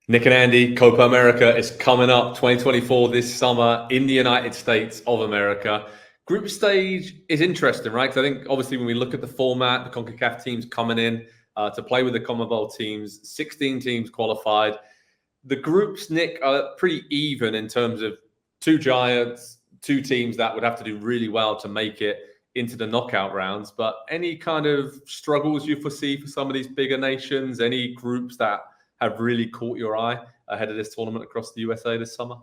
Nick and Andy, Copa America is coming up 2024 this summer in the United States of America. Group stage is interesting, right? Because I think obviously when we look at the format, the CONCACAF teams coming in to play with the Commonwealth teams, 16 teams qualified. The groups, Nick, are pretty even in terms of two giants, two teams that would have to do really well to make it into the knockout rounds. But any kind of struggles you foresee for some of these bigger nations? Any groups that have really caught your eye ahead of this tournament across the USA this summer?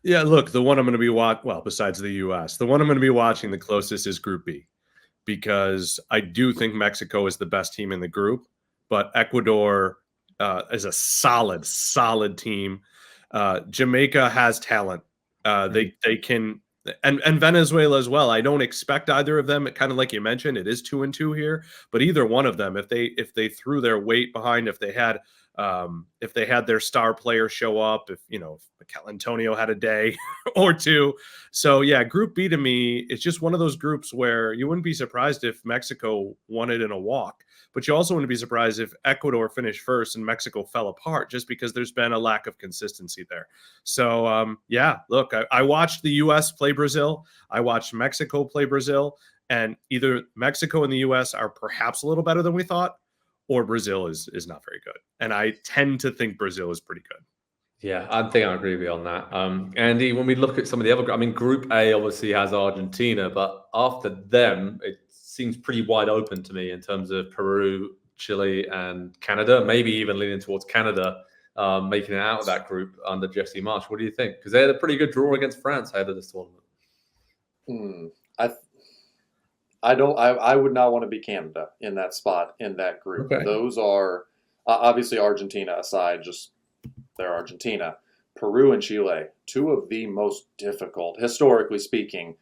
Yeah, look, the one I'm going to be watching, well, besides the US, the one I'm going to be watching the closest is Group B, because I do think Mexico is the best team in the group, but Ecuador is a solid team. Jamaica has talent. They can, and Venezuela as well. I don't expect either of them. Kind of like you mentioned, it is 2-2 here, but either one of them, if they threw their weight behind, if they had their star player show up, if Mikel Antonio had a day or two. So yeah, Group B to me, it's just one of those groups where you wouldn't be surprised if Mexico won it in a walk, but you also wouldn't be surprised if Ecuador finished first and Mexico fell apart, just because there's been a lack of consistency there. So yeah, look, I watched the US play Brazil. I watched Mexico play Brazil, and either Mexico and the US are perhaps a little better than we thought, or Brazil is not very good. And I tend to think Brazil is pretty good. Yeah, I think I agree with you on that. Andy, when we look at some of the other, I mean, Group A obviously has Argentina, but after them, it seems pretty wide open to me in terms of Peru, Chile, and Canada, maybe even leaning towards Canada making it out of that group under Jesse Marsch. What do you think? Because they had a pretty good draw against France ahead of this tournament. I would not want to be Canada in that spot, in that group. Okay. Those are obviously, Argentina aside, just they're Argentina. Peru and Chile, two of the most difficult, historically speaking,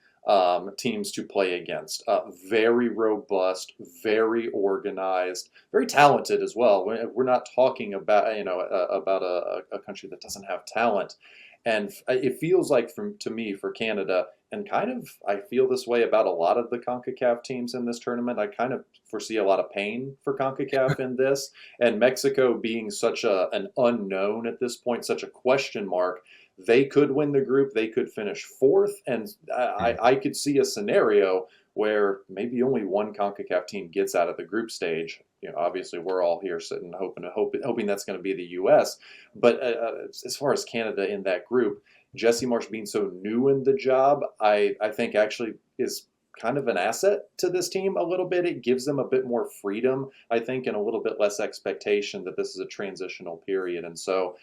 teams to play against. Very robust, very organized, very talented as well. We're not talking about a country that doesn't have talent. And it feels like, to me, for Canada, and kind of I feel this way about a lot of the CONCACAF teams in this tournament, I kind of foresee a lot of pain for CONCACAF in this. And Mexico being such an unknown at this point, such a question mark, they could win the group, they could finish fourth, and I could see a scenario where maybe only one CONCACAF team gets out of the group stage. Obviously, we're all here sitting hoping that's going to be the U.S. But as far as Canada in that group, Jesse Marsch being so new in the job, I think actually is kind of an asset to this team a little bit. It gives them a bit more freedom, I think, and a little bit less expectation that this is a transitional period. And so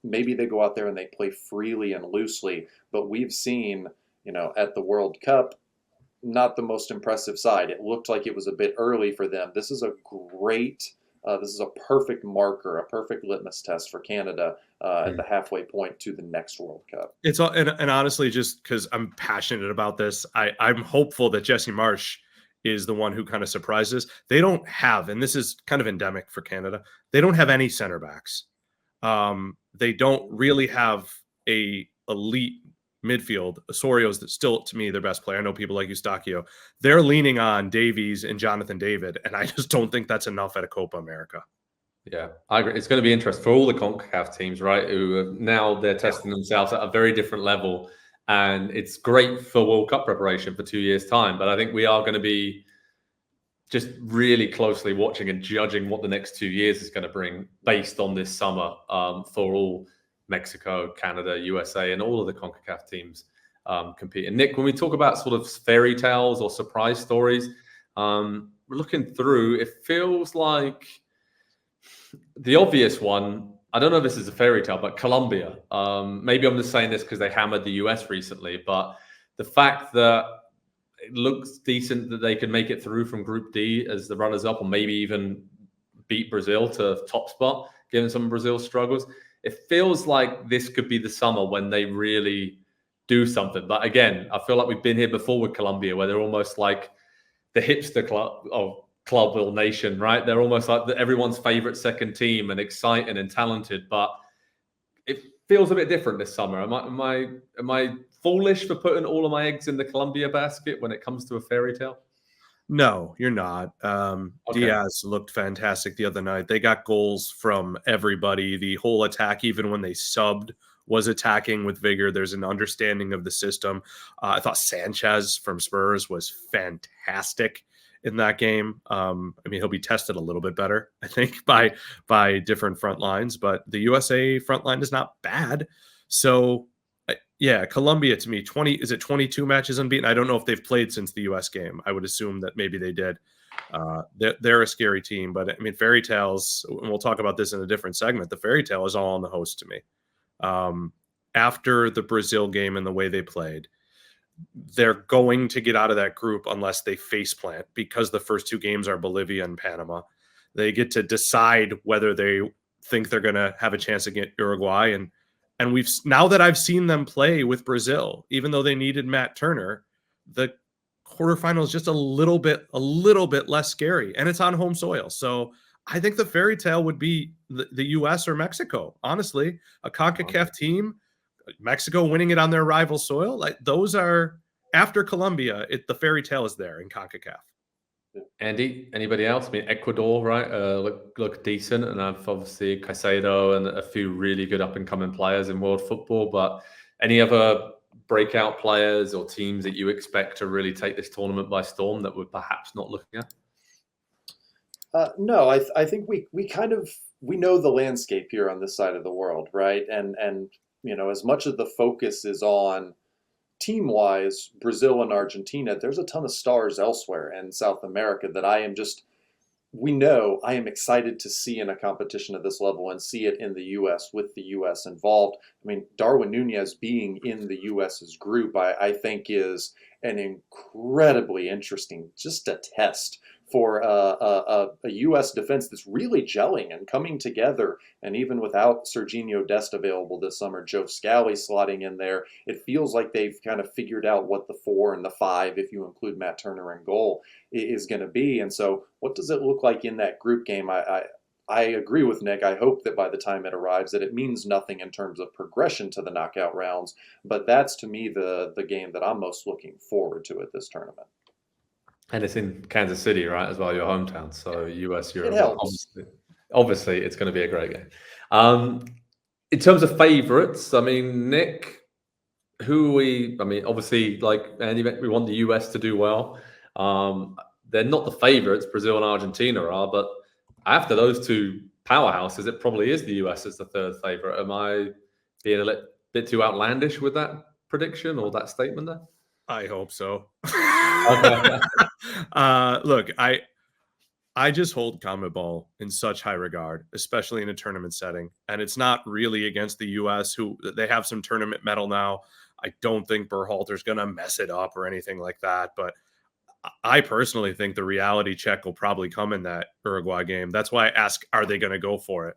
maybe they go out there and they play freely and loosely. But we've seen, at the World Cup, not the most impressive side. It looked like it was a bit early for them. This is a perfect marker, a perfect litmus test for Canada at the halfway point to the next World Cup. It's and honestly, just because I'm passionate about this, I'm hopeful that Jesse Marsch is the one who kind of surprises. They don't have, and this is kind of endemic for Canada, they don't have any center backs. They don't really have a elite midfield. Osorio's still, to me, their best player. I know people like Eustachio. They're leaning on Davies and Jonathan David, and I just don't think that's enough at a Copa America. Yeah, I agree. It's going to be interesting for all the CONCACAF teams, right? Who now they're testing themselves at a very different level, and it's great for World Cup preparation for 2 years' time. But I think we are going to be just really closely watching and judging what the next 2 years is going to bring based on this summer for all Mexico, Canada, USA, and all of the CONCACAF teams competing. Nick, when we talk about sort of fairy tales or surprise stories, we're looking through, it feels like the obvious one, I don't know if this is a fairy tale, but Colombia. Maybe I'm just saying this because they hammered the US recently, but the fact that it looks decent that they could make it through from Group D as the runners-up, or maybe even beat Brazil to top spot, given some of Brazil's struggles. It feels like this could be the summer when they really do something. But again, I feel like we've been here before with Colombia, where they're almost like the hipster club or nation, right? They're almost like everyone's favorite second team and exciting and talented. But it feels a bit different this summer. Am I foolish for putting all of my eggs in the Colombia basket when it comes to a fairy tale? No, you're not. Okay. Diaz looked fantastic the other night. They got goals from everybody. The whole attack, even when they subbed, was attacking with vigor. There's an understanding of the system. I thought Sanchez from Spurs was fantastic in that game. I mean, he'll be tested a little bit better, I think, by different front lines, but the USA front line is not bad. So yeah, Colombia to me, 22 matches unbeaten? I don't know if they've played since the US game. I would assume that maybe they did. They're a scary team, but I mean, fairy tales, and we'll talk about this in a different segment. The fairy tale is all on the host to me. After the Brazil game and the way they played, they're going to get out of that group unless they faceplant, because the first two games are Bolivia and Panama. They get to decide whether they think they're going to have a chance against Uruguay. And we've, now that I've seen them play with Brazil, even though they needed Matt Turner, the quarterfinal is just a little bit less scary, and it's on home soil. So I think the fairy tale would be the US or Mexico. Honestly, a CONCACAF team, Mexico winning it on their rival soil, like those are, after Colombia, the fairy tale is there in CONCACAF. Andy, anybody else? I mean, Ecuador, right? Look decent, and I've obviously Caicedo and a few really good up and coming players in world football. But any other breakout players or teams that you expect to really take this tournament by storm that we're perhaps not looking at? No, I think we know the landscape here on this side of the world, right? And as much of the focus is on team-wise, Brazil and Argentina, there's a ton of stars elsewhere in South America that I am excited to see in a competition at this level and see it in the U.S. with the U.S. involved. I mean, Darwin Nunez being in the U.S.'s group, I think is an incredibly interesting, just a test for a U.S. defense that's really gelling and coming together. And even without Serginho Dest available this summer, Joe Scally slotting in there, it feels like they've kind of figured out what the 4 and the 5, if you include Matt Turner in goal, is going to be. And so what does it look like in that group game? I agree with Nick. I hope that by the time it arrives that it means nothing in terms of progression to the knockout rounds. But that's, to me, the game that I'm most looking forward to at this tournament. And it's in Kansas City, right, as well, your hometown. So US, Europe. It helps. Obviously, it's going to be a great game. In terms of favourites, I mean, Nick, obviously, like Andy, we want the US to do well. They're not the favourites, Brazil and Argentina are, but after those two powerhouses, it probably is the US as the third favourite. Am I being a little bit too outlandish with that prediction or that statement there? I hope so. Okay. Look, I just hold CONMEBOL in such high regard, especially in a tournament setting. And it's not really against the U.S., who they have some tournament metal now. I don't think Berhalter's going to mess it up or anything like that. But I personally think the reality check will probably come in that Uruguay game. That's why I ask, are they going to go for it?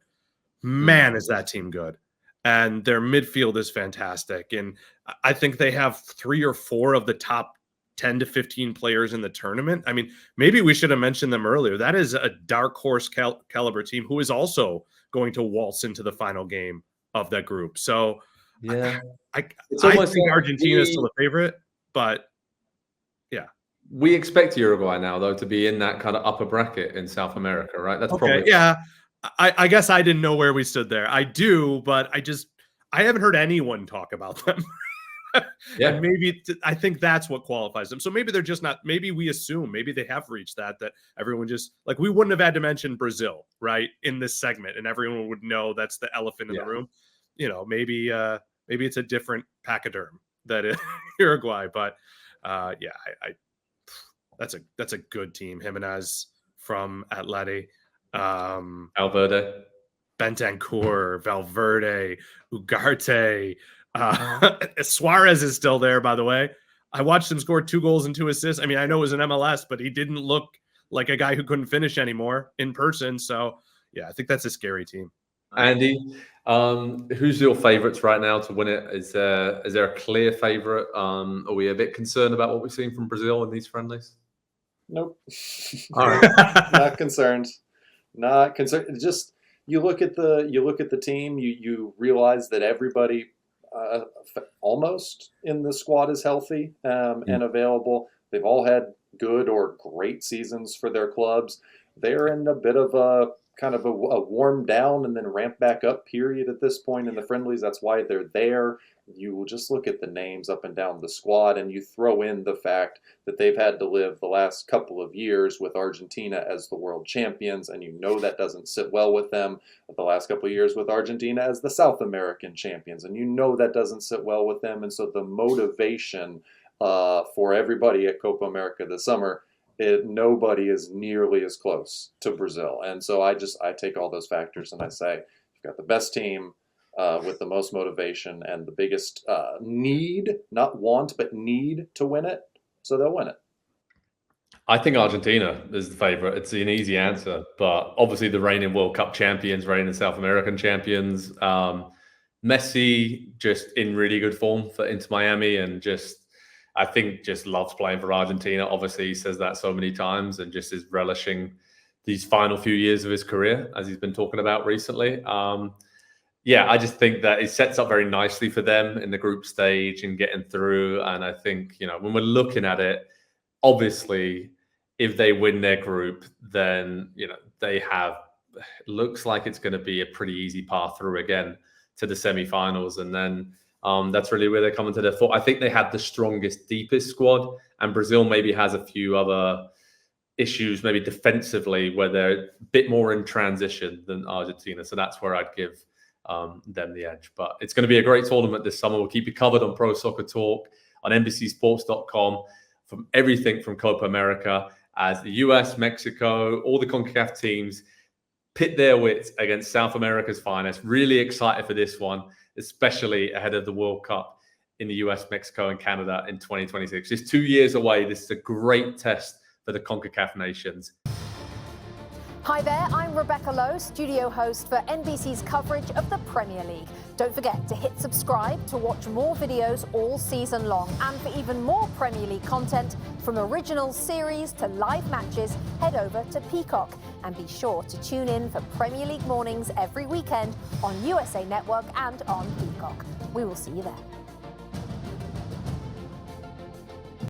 Man, is that team good. And their midfield is fantastic. And I think they have 3 or 4 of the top 10 to 15 players in the tournament. I mean, maybe we should have mentioned them earlier. That is a dark horse caliber team who is also going to waltz into the final game of that group. So yeah, I think Argentina is still the favorite, but yeah. We expect Uruguay now, though, to be in that kind of upper bracket in South America, right? That's okay, probably... Yeah. I guess I didn't know where we stood there. I do, but I haven't heard anyone talk about them. Yeah. And maybe I think that's what qualifies them. So maybe they're just not, maybe we assume, maybe they have reached that everyone just, like, we wouldn't have had to mention Brazil, right, in this segment, and everyone would know that's the elephant in the room. Maybe it's a different pachyderm that is Uruguay, but that's a good team. Jimenez from Atleti. Valverde, Bentancur, Valverde, Ugarte, Suarez is still there, by the way. I watched him score 2 goals and 2 assists. I mean, I know it was an MLS, but he didn't look like a guy who couldn't finish anymore in person. So yeah, I think that's a scary team. Andy, who's your favourites right now to win it? Is there a clear favourite? Are we a bit concerned about what we've seen from Brazil in these friendlies? Nope. All right. Not concerned. Not concerned. Just you look at the team, you realize that everybody almost in the squad is healthy and available. They've all had good or great seasons for their clubs. They're in a bit of a kind of a warm down and then ramp back up period at this point in the friendlies. That's why they're there. You will just look at the names up and down the squad, and you throw in the fact that they've had to live the last couple of years with Argentina as the world champions, and you know that doesn't sit well with them. The last couple of years with Argentina as the South American champions, and you know that doesn't sit well with them. And so the motivation for everybody at Copa America this summer, nobody is nearly as close to Brazil. And so I take all those factors and I say, you've got the best team with the most motivation and the biggest need, not want, but need to win it. So they'll win it. I think Argentina is the favorite. It's an easy answer, but obviously the reigning World Cup champions, reigning South American champions. Messi just in really good form for Inter Miami, and I think just loves playing for Argentina. Obviously, he says that so many times and just is relishing these final few years of his career, as he's been talking about recently. I just think that it sets up very nicely for them in the group stage and getting through. And I think, when we're looking at it, obviously, if they win their group, then, looks like it's going to be a pretty easy path through again to the semifinals. And then that's really where they're coming to their full. I think they had the strongest, deepest squad, and Brazil maybe has a few other issues, maybe defensively, where they're a bit more in transition than Argentina. So that's where I'd give them the edge. But it's going to be a great tournament this summer. We'll keep you covered on Pro Soccer Talk, on NBCSports.com, from everything from Copa America, as the US, Mexico, all the CONCACAF teams pit their wits against South America's finest. Really excited for this one, especially ahead of the World Cup in the US, Mexico, and Canada in 2026. It's 2 years away. This is a great test for the CONCACAF nations. Hi there, I'm Rebecca Lowe, studio host for NBC's coverage of the Premier League. Don't forget to hit subscribe to watch more videos all season long. And for even more Premier League content, from original series to live matches, head over to Peacock. And be sure to tune in for Premier League mornings every weekend on USA Network and on Peacock. We will see you there.